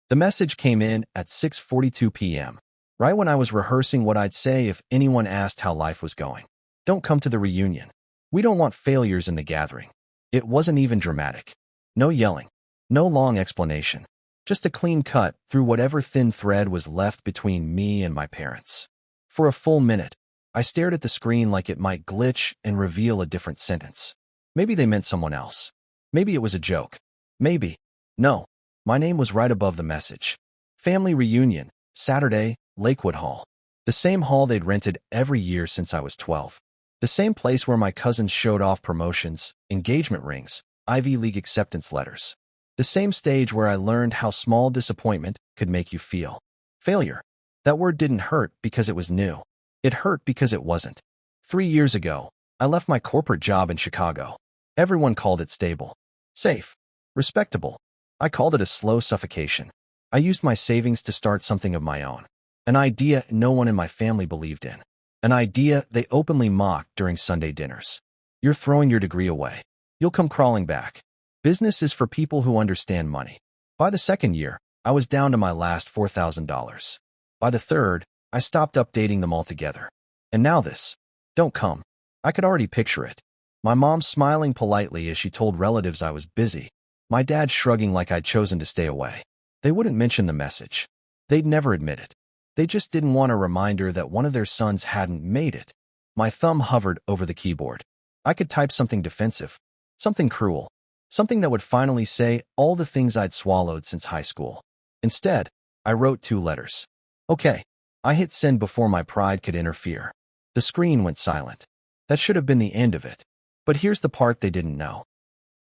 The message came in at 6:42 p.m., right when I was rehearsing what I'd say if anyone asked how life was going. Don't come to the reunion. We don't want failures in the gathering. It wasn't even dramatic. No yelling. No long explanation. Just a clean cut through whatever thin thread was left between me and my parents. For a full minute, I stared at the screen like it might glitch and reveal a different sentence. Maybe they meant someone else. Maybe it was a joke. Maybe. No. My name was right above the message. Family reunion, Saturday, Lakewood Hall. The same hall they'd rented every year since I was 12. The same place where my cousins showed off promotions, engagement rings, Ivy League acceptance letters. The same stage where I learned how small disappointment could make you feel. Failure. That word didn't hurt because it was new. It hurt because it wasn't. 3 years ago, I left my corporate job in Chicago. Everyone called it stable, safe, respectable. I called it a slow suffocation. I used my savings to start something of my own. An idea no one in my family believed in. An idea they openly mocked during Sunday dinners. You're throwing your degree away. You'll come crawling back. Business is for people who understand money. By the second year, I was down to my last $4,000. By the third, I stopped updating them altogether. And now this. Don't come. I could already picture it. My mom smiling politely as she told relatives I was busy. My dad shrugging like I'd chosen to stay away. They wouldn't mention the message. They'd never admit it. They just didn't want a reminder that one of their sons hadn't made it. My thumb hovered over the keyboard. I could type something defensive, something cruel, something that would finally say all the things I'd swallowed since high school. Instead, I wrote 2 letters. Okay. I hit send before my pride could interfere. The screen went silent. That should have been the end of it. But here's the part they didn't know.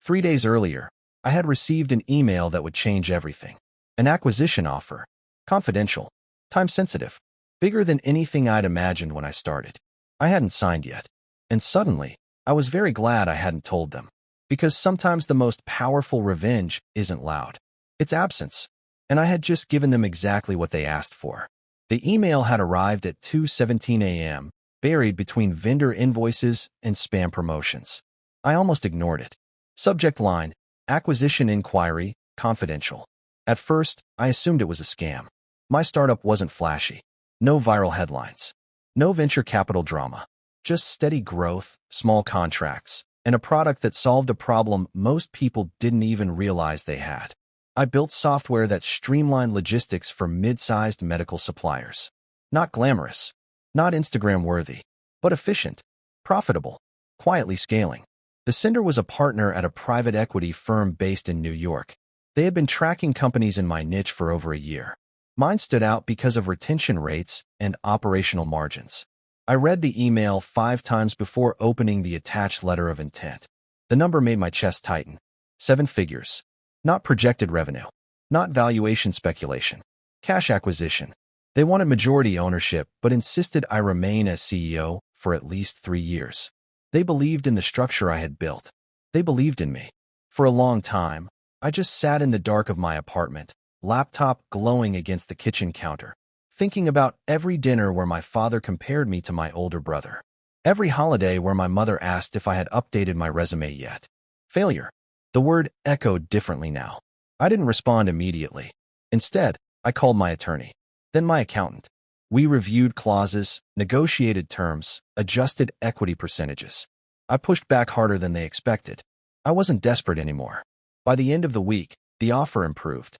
3 days earlier, I had received an email that would change everything. An acquisition offer. Confidential. Time-sensitive. Bigger than anything I'd imagined when I started. I hadn't signed yet. And suddenly, I was very glad I hadn't told them. Because sometimes the most powerful revenge isn't loud. It's absence. And I had just given them exactly what they asked for. The email had arrived at 2:17 a.m., buried between vendor invoices and spam promotions. I almost ignored it. Subject line, acquisition inquiry, confidential. At first, I assumed it was a scam. My startup wasn't flashy. No viral headlines. No venture capital drama. Just steady growth, small contracts, and a product that solved a problem most people didn't even realize they had. I built software that streamlined logistics for mid-sized medical suppliers. Not glamorous. Not Instagram-worthy. But efficient. Profitable. Quietly scaling. The sender was a partner at a private equity firm based in New York. They had been tracking companies in my niche for over a year. Mine stood out because of retention rates and operational margins. I read the email 5 times before opening the attached letter of intent. The number made my chest tighten. 7 figures. Not projected revenue. Not valuation speculation. Cash acquisition. They wanted majority ownership, but insisted I remain as CEO for at least 3 years. They believed in the structure I had built. They believed in me. For a long time, I just sat in the dark of my apartment, laptop glowing against the kitchen counter, thinking about every dinner where my father compared me to my older brother. Every holiday where my mother asked if I had updated my resume yet. Failure. The word echoed differently now. I didn't respond immediately. Instead, I called my attorney, then my accountant. We reviewed clauses, negotiated terms, adjusted equity percentages. I pushed back harder than they expected. I wasn't desperate anymore. By the end of the week, the offer improved.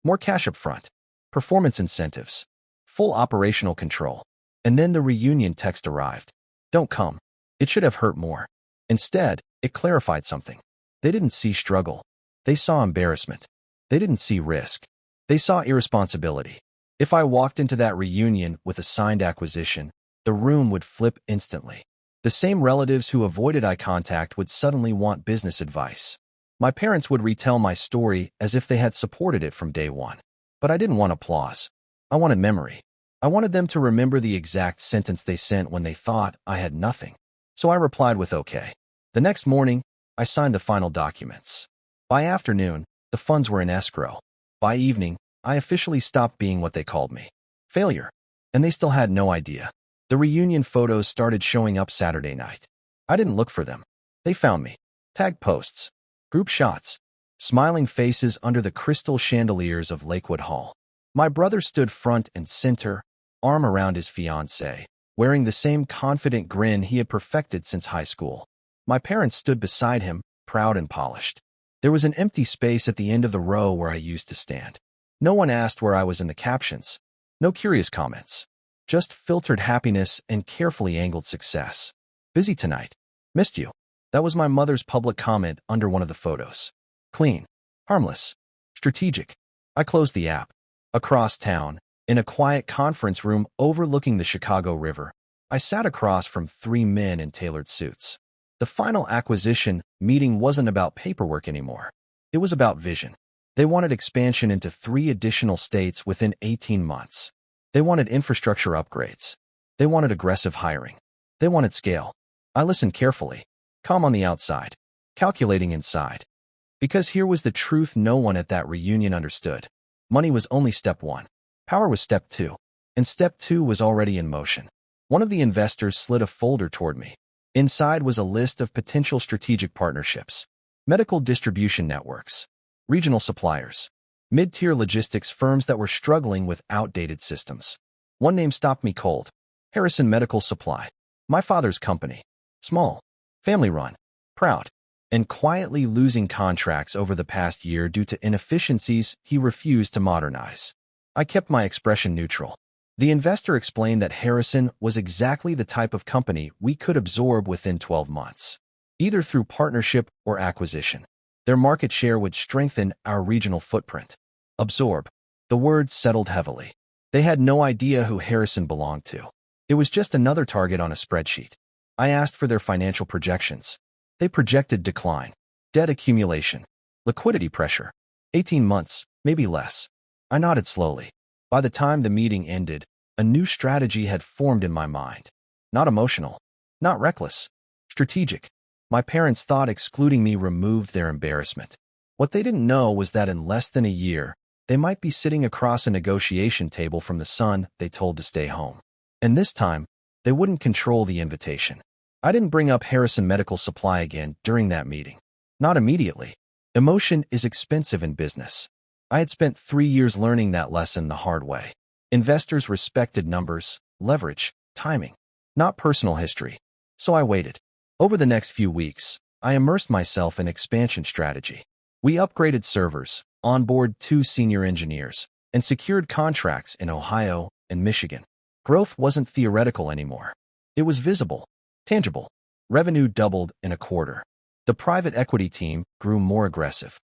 More cash up front, performance incentives, full operational control. And then the reunion text arrived. Don't come. It should have hurt more. Instead, it clarified something. They didn't see struggle. They saw embarrassment. They didn't see risk. They saw irresponsibility. If I walked into that reunion with a signed acquisition, the room would flip instantly. The same relatives who avoided eye contact would suddenly want business advice. My parents would retell my story as if they had supported it from day one. But I didn't want applause. I wanted memory. I wanted them to remember the exact sentence they sent when they thought I had nothing. So I replied with okay. The next morning, I signed the final documents. By afternoon, the funds were in escrow. By evening, I officially stopped being what they called me. Failure. And they still had no idea. The reunion photos started showing up Saturday night. I didn't look for them. They found me. Tag posts. Group shots. smiling faces under the crystal chandeliers of Lakewood Hall. My brother stood front and center, arm around his fiancée, wearing the same confident grin he had perfected since high school. My parents stood beside him, proud and polished. There was an empty space at the end of the row where I used to stand. No one asked where I was in the captions. No curious comments. Just filtered happiness and carefully angled success. Busy tonight. Missed you. That was my mother's public comment under one of the photos. Clean. Harmless. Strategic. I closed the app. Across town, in a quiet conference room overlooking the Chicago River, I sat across from 3 men in tailored suits. The final acquisition meeting wasn't about paperwork anymore. It was about vision. They wanted expansion into 3 additional states within 18 months. They wanted infrastructure upgrades. They wanted aggressive hiring. They wanted scale. I listened carefully, calm on the outside, calculating inside. Because here was the truth no one at that reunion understood. Money was only step 1. Power was step 2. And step 2 was already in motion. One of the investors slid a folder toward me. Inside was a list of potential strategic partnerships, medical distribution networks, regional suppliers, mid-tier logistics firms that were struggling with outdated systems. One name stopped me cold. Harrison Medical Supply. My father's company. Small, family-run, proud, and quietly losing contracts over the past year due to inefficiencies he refused to modernize. I kept my expression neutral. The investor explained that Harrison was exactly the type of company we could absorb within 12 months, either through partnership or acquisition. Their market share would strengthen our regional footprint. Absorb. The words settled heavily. They had no idea who Harrison belonged to. It was just another target on a spreadsheet. I asked for their financial projections. They projected decline, debt accumulation, liquidity pressure. 18 months, maybe less. I nodded slowly. By the time the meeting ended, a new strategy had formed in my mind. Not emotional, not reckless, strategic. My parents thought excluding me removed their embarrassment. What they didn't know was that in less than a year, they might be sitting across a negotiation table from the son they told to stay home. And this time, they wouldn't control the invitation. I didn't bring up Harrison Medical Supply again during that meeting. Not immediately. Emotion is expensive in business. I had spent 3 years learning that lesson the hard way. Investors respected numbers, leverage, timing, not personal history. So I waited. Over the next few weeks, I immersed myself in expansion strategy. We upgraded servers, onboarded 2 senior engineers, and secured contracts in Ohio and Michigan. Growth wasn't theoretical anymore. It was visible, tangible. Revenue doubled in a quarter. The private equity team grew more aggressive.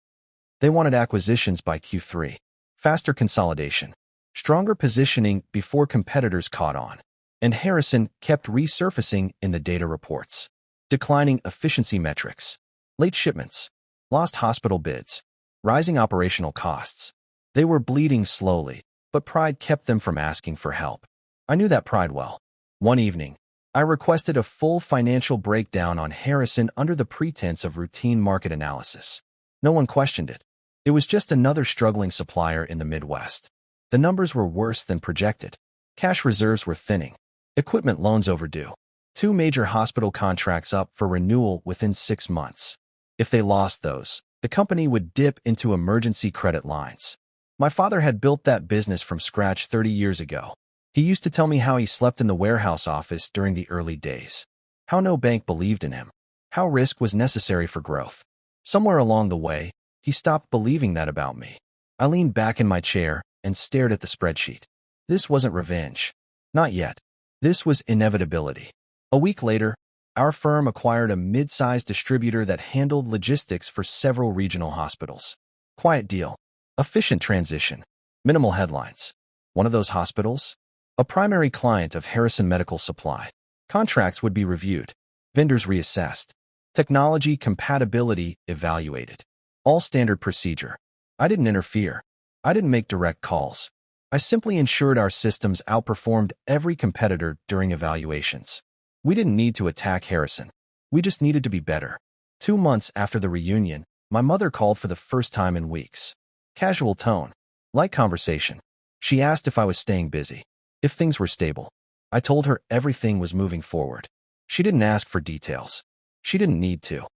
They wanted acquisitions by Q3, faster consolidation, stronger positioning before competitors caught on. And Harrison kept resurfacing in the data reports. Declining efficiency metrics, late shipments, lost hospital bids, rising operational costs. They were bleeding slowly, but pride kept them from asking for help. I knew that pride well. One evening, I requested a full financial breakdown on Harrison under the pretense of routine market analysis. No one questioned it. It was just another struggling supplier in the Midwest. The numbers were worse than projected. Cash reserves were thinning. Equipment loans overdue. 2 major hospital contracts up for renewal within 6 months. If they lost those, the company would dip into emergency credit lines. My father had built that business from scratch 30 years ago. He used to tell me how he slept in the warehouse office during the early days. How no bank believed in him. How risk was necessary for growth. Somewhere along the way, he stopped believing that about me. I leaned back in my chair and stared at the spreadsheet. This wasn't revenge. Not yet. This was inevitability. A week later, our firm acquired a mid-sized distributor that handled logistics for several regional hospitals. Quiet deal. Efficient transition. Minimal headlines. One of those hospitals? A primary client of Harrison Medical Supply. Contracts would be reviewed. Vendors reassessed. Technology compatibility evaluated. All standard procedure. I didn't interfere. I didn't make direct calls. I simply ensured our systems outperformed every competitor during evaluations. We didn't need to attack Harrison. We just needed to be better. 2 months after the reunion, my mother called for the first time in weeks. Casual tone. Light conversation. She asked if I was staying busy, if things were stable. I told her everything was moving forward. She didn't ask for details. She didn't need to.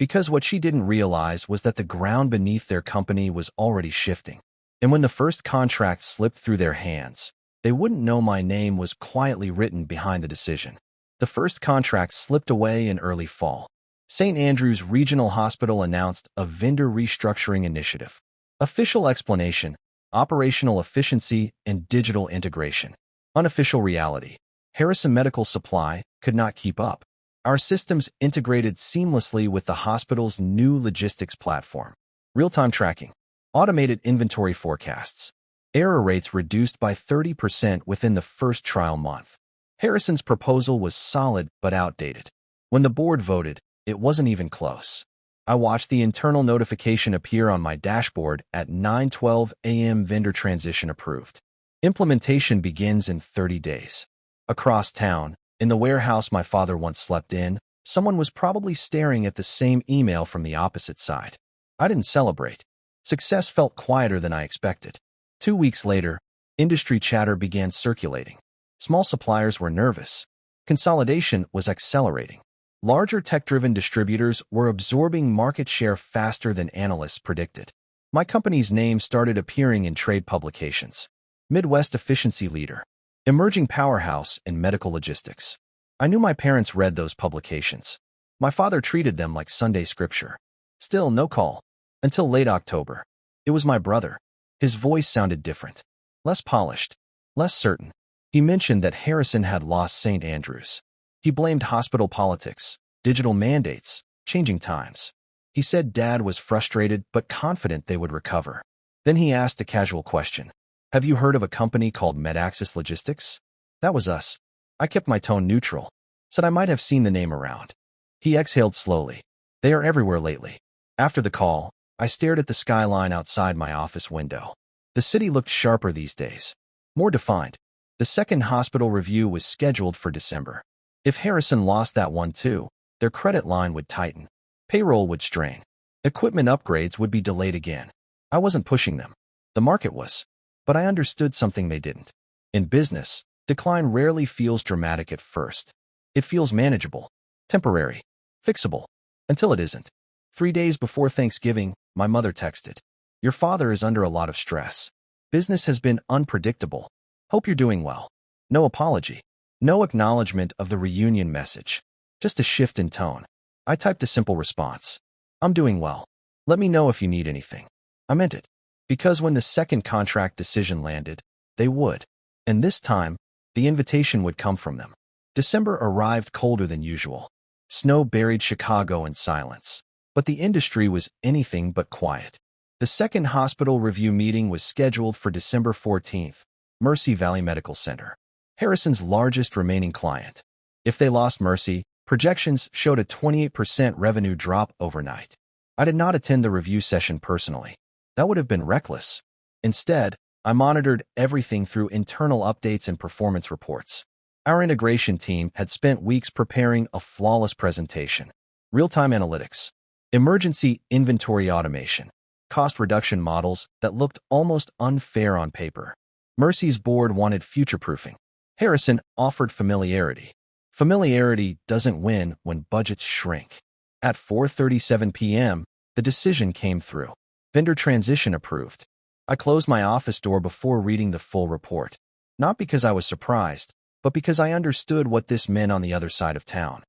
Because what she didn't realize was that the ground beneath their company was already shifting. And when the first contract slipped through their hands, they wouldn't know my name was quietly written behind the decision. The first contract slipped away in early fall. St. Andrew's Regional Hospital announced a vendor restructuring initiative. Official explanation: operational efficiency and digital integration. Unofficial reality: Harrison Medical Supply could not keep up. Our systems integrated seamlessly with the hospital's new logistics platform. Real-time tracking, automated inventory forecasts. Error rates reduced by 30% within the first trial month. Harrison's proposal was solid but outdated. When the board voted, it wasn't even close. I watched the internal notification appear on my dashboard at 9:12 a.m. Vendor transition approved. Implementation begins in 30 days. Across town, in the warehouse my father once slept in, someone was probably staring at the same email from the opposite side. I didn't celebrate. Success felt quieter than I expected. 2 weeks later, industry chatter began circulating. Small suppliers were nervous. Consolidation was accelerating. Larger tech-driven distributors were absorbing market share faster than analysts predicted. My company's name started appearing in trade publications. Midwest Efficiency Leader. Emerging Powerhouse in Medical Logistics. I knew my parents read those publications. My father treated them like Sunday scripture. Still, no call. Until late October. It was my brother. His voice sounded different. Less polished. Less certain. He mentioned that Harrison had lost St. Andrews. He blamed hospital politics, digital mandates, changing times. He said Dad was frustrated but confident they would recover. Then he asked a casual question. Have you heard of a company called MedAccess Logistics? That was us. I kept my tone neutral. Said I might have seen the name around. He exhaled slowly. They are everywhere lately. After the call, I stared at the skyline outside my office window. The city looked sharper these days. More defined. The second hospital review was scheduled for December. If Harrison lost that one too, their credit line would tighten. Payroll would strain. Equipment upgrades would be delayed again. I wasn't pushing them. The market was. But I understood something they didn't. In business, decline rarely feels dramatic at first. It feels manageable, temporary, fixable, until it isn't. 3 days before Thanksgiving, my mother texted. Your father is under a lot of stress. Business has been unpredictable. Hope you're doing well. No apology. No acknowledgement of the reunion message. Just a shift in tone. I typed a simple response. I'm doing well. Let me know if you need anything. I meant it. Because when the second contract decision landed, they would. And this time, the invitation would come from them. December arrived colder than usual. Snow buried Chicago in silence. But the industry was anything but quiet. The second hospital review meeting was scheduled for December 14th, Mercy Valley Medical Center. Harrison's largest remaining client. If they lost Mercy, projections showed a 28% revenue drop overnight. I did not attend the review session personally. That would have been reckless. Instead, I monitored everything through internal updates and performance reports. Our integration team had spent weeks preparing a flawless presentation. Real-time analytics, emergency inventory automation, cost reduction models that looked almost unfair on paper. Mercy's board wanted future-proofing. Harrison offered familiarity. Familiarity doesn't win when budgets shrink. At 4:37 p.m., the decision came through. Vendor transition approved. I closed my office door before reading the full report. Not because I was surprised, but because I understood what this meant on the other side of town.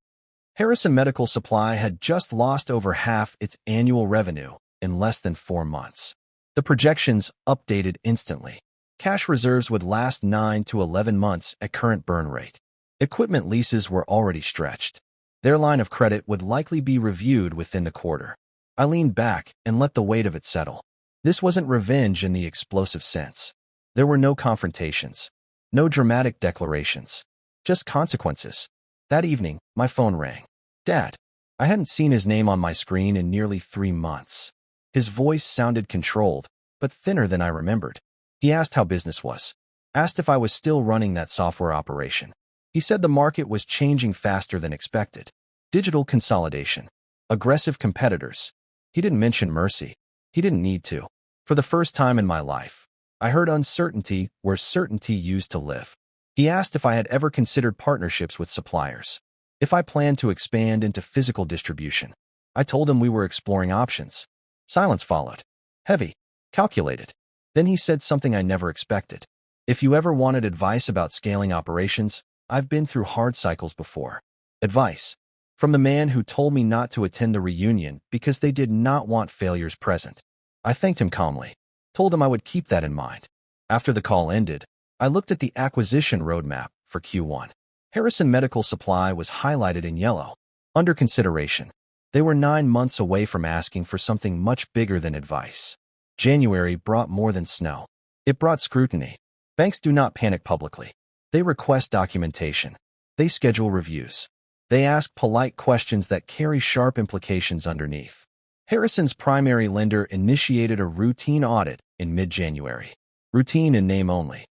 Harrison Medical Supply had just lost over half its annual revenue in less than 4 months. The projections updated instantly. Cash reserves would last 9 to 11 months at current burn rate. Equipment leases were already stretched. Their line of credit would likely be reviewed within the quarter. I leaned back and let the weight of it settle. This wasn't revenge in the explosive sense. There were no confrontations, no dramatic declarations, just consequences. That evening, my phone rang. Dad. I hadn't seen his name on my screen in nearly 3 months. His voice sounded controlled, but thinner than I remembered. He asked how business was. Asked if I was still running that software operation. He said the market was changing faster than expected. Digital consolidation. Aggressive competitors. He didn't mention Mercy. He didn't need to. For the first time in my life, I heard uncertainty where certainty used to live. He asked if I had ever considered partnerships with suppliers. If I planned to expand into physical distribution. I told him we were exploring options. Silence followed. Heavy. Calculated. Then he said something I never expected. If you ever wanted advice about scaling operations, I've been through hard cycles before. Advice. From the man who told me not to attend the reunion because they did not want failures present. I thanked him calmly. Told him I would keep that in mind. After the call ended, I looked at the acquisition roadmap for Q1. Harrison Medical Supply was highlighted in yellow. Under consideration. They were 9 months away from asking for something much bigger than advice. January brought more than snow. It brought scrutiny. Banks do not panic publicly. They request documentation. They schedule reviews. They ask polite questions that carry sharp implications underneath. Harrison's primary lender initiated a routine audit in mid-January. Routine in name only.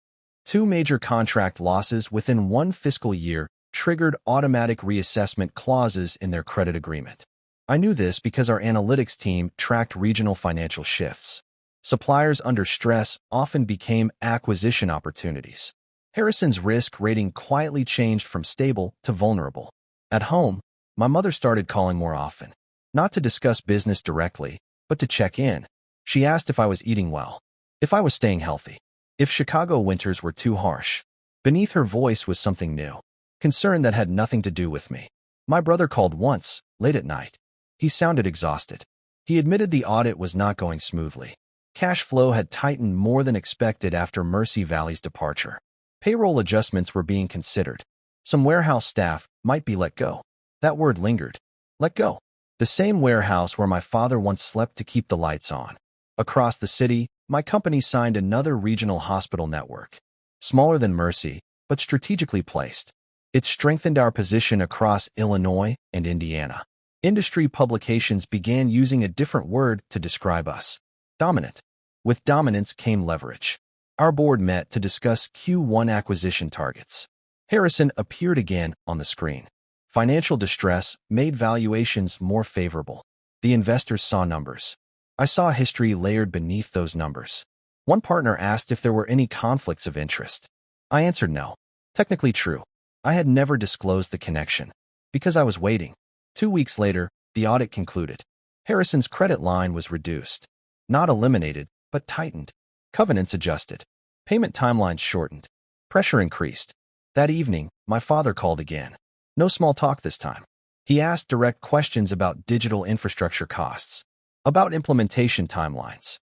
2 major contract losses within 1 fiscal year triggered automatic reassessment clauses in their credit agreement. I knew this because our analytics team tracked regional financial shifts. Suppliers under stress often became acquisition opportunities. Harrison's risk rating quietly changed from stable to vulnerable. At home, my mother started calling more often. Not to discuss business directly, but to check in. She asked if I was eating well, if I was staying healthy, if Chicago winters were too harsh. Beneath her voice was something new. Concern that had nothing to do with me. My brother called once, late at night. He sounded exhausted. He admitted the audit was not going smoothly. Cash flow had tightened more than expected after Mercy Valley's departure. Payroll adjustments were being considered. Some warehouse staff might be let go. That word lingered. Let go. The same warehouse where my father once slept to keep the lights on. Across the city, my company signed another regional hospital network. Smaller than Mercy, but strategically placed. It strengthened our position across Illinois and Indiana. Industry publications began using a different word to describe us. Dominant. With dominance came leverage. Our board met to discuss Q1 acquisition targets. Harrison appeared again on the screen. Financial distress made valuations more favorable. The investors saw numbers. I saw history layered beneath those numbers. One partner asked if there were any conflicts of interest. I answered no. Technically true. I had never disclosed the connection. Because I was waiting. 2 weeks later, the audit concluded. Harrison's credit line was reduced. Not eliminated, but tightened. Covenants adjusted. Payment timelines shortened. Pressure increased. That evening, my father called again. No small talk this time. He asked direct questions about digital infrastructure costs, about implementation timelines,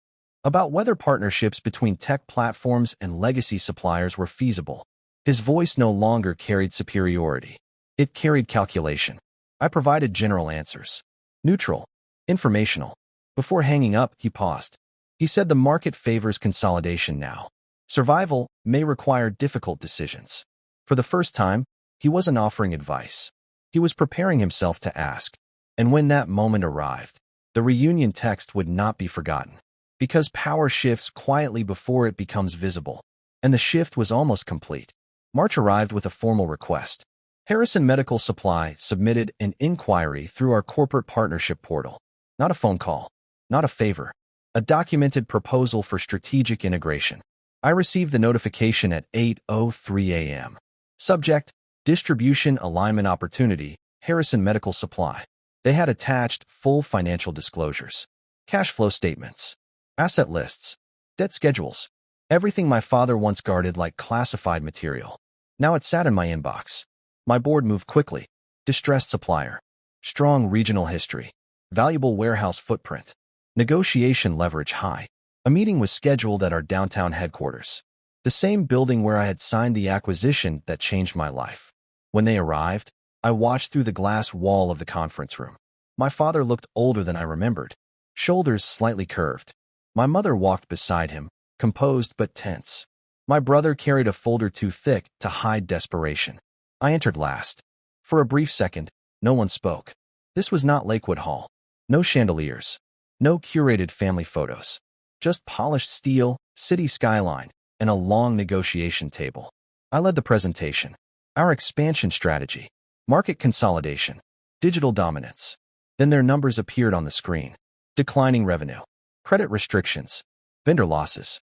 about whether partnerships between tech platforms and legacy suppliers were feasible. His voice no longer carried superiority. It carried calculation. I provided general answers. Neutral. Informational. Before hanging up, he paused. He said the market favors consolidation now. Survival may require difficult decisions. For the first time, he wasn't offering advice. He was preparing himself to ask. And when that moment arrived, the reunion text would not be forgotten. Because power shifts quietly before it becomes visible. And the shift was almost complete. March arrived with a formal request. Harrison Medical Supply submitted an inquiry through our corporate partnership portal. Not a phone call. Not a favor. A documented proposal for strategic integration. I received the notification at 8:03 a.m. Subject, Distribution Alignment Opportunity, Harrison Medical Supply. They had attached full financial disclosures. Cash flow statements. Asset lists. Debt schedules. Everything my father once guarded like classified material. Now it sat in my inbox. My board moved quickly. Distressed supplier. Strong regional history. Valuable warehouse footprint. Negotiation leverage high. A meeting was scheduled at our downtown headquarters. The same building where I had signed the acquisition that changed my life. When they arrived, I watched through the glass wall of the conference room. My father looked older than I remembered. Shoulders slightly curved. My mother walked beside him, composed but tense. My brother carried a folder too thick to hide desperation. I entered last. For a brief second, no one spoke. This was not Lakewood Hall. No chandeliers. No curated family photos. Just polished steel, city skyline, and a long negotiation table. I led the presentation. Our expansion strategy. Market consolidation. Digital dominance. Then their numbers appeared on the screen. Declining revenue. Credit restrictions. Vendor losses.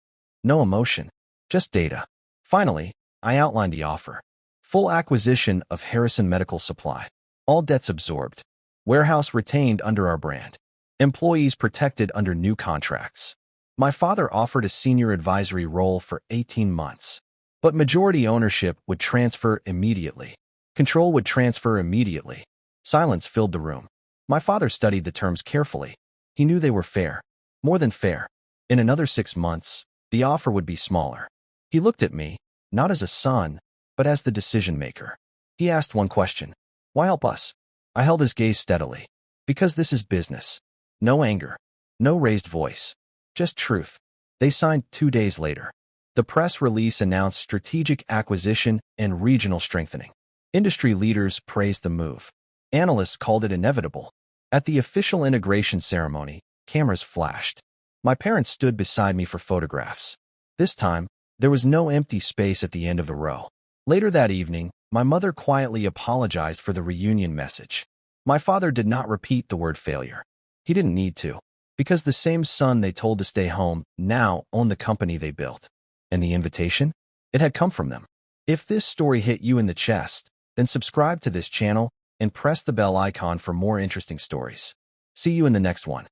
No emotion. Just data. Finally, I outlined the offer. Full acquisition of Harrison Medical Supply. All debts absorbed. Warehouse retained under our brand. Employees protected under new contracts. My father offered a senior advisory role for 18 months. But majority ownership would transfer immediately. Control would transfer immediately. Silence filled the room. My father studied the terms carefully. He knew they were fair. More than fair. In another 6 months, the offer would be smaller. He looked at me, not as a son, but as the decision maker. He asked one question. Why help us? I held his gaze steadily. Because this is business. No anger. No raised voice. Just truth. They signed 2 days later. The press release announced strategic acquisition and regional strengthening. Industry leaders praised the move. Analysts called it inevitable. At the official integration ceremony, cameras flashed. My parents stood beside me for photographs. This time, there was no empty space at the end of the row. Later that evening, my mother quietly apologized for the reunion message. My father did not repeat the word failure. He didn't need to, because the same son they told to stay home now owned the company they built. And the invitation? It had come from them. If this story hit you in the chest, then subscribe to this channel and press the bell icon for more interesting stories. See you in the next one.